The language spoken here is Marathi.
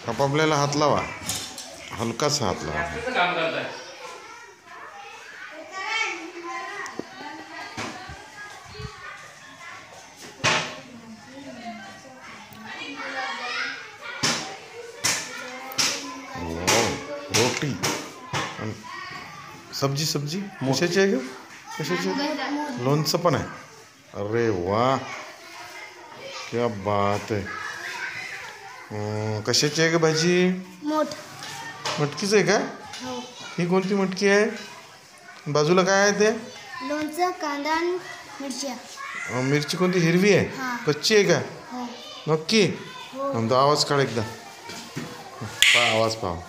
आपापल्याला हात लावा, हलकासा हात लावा. रोटी सब्जी सब्जी कशाची आहे ग? कशाची आहे? लोणचं पण आहे. अरे वा, क्या बात आहे. कशाची आहे ग भाजी? मटकीच आहे का? ही कोणती मटकी आहे? बाजूला काय आहे ते? लोणचं, कांदा आणि मिरच्या. मिरची कोणती? हिरवी आहे? कच्ची आहे का? नक्की? आवाज काढ एकदा. आवाज पाहा.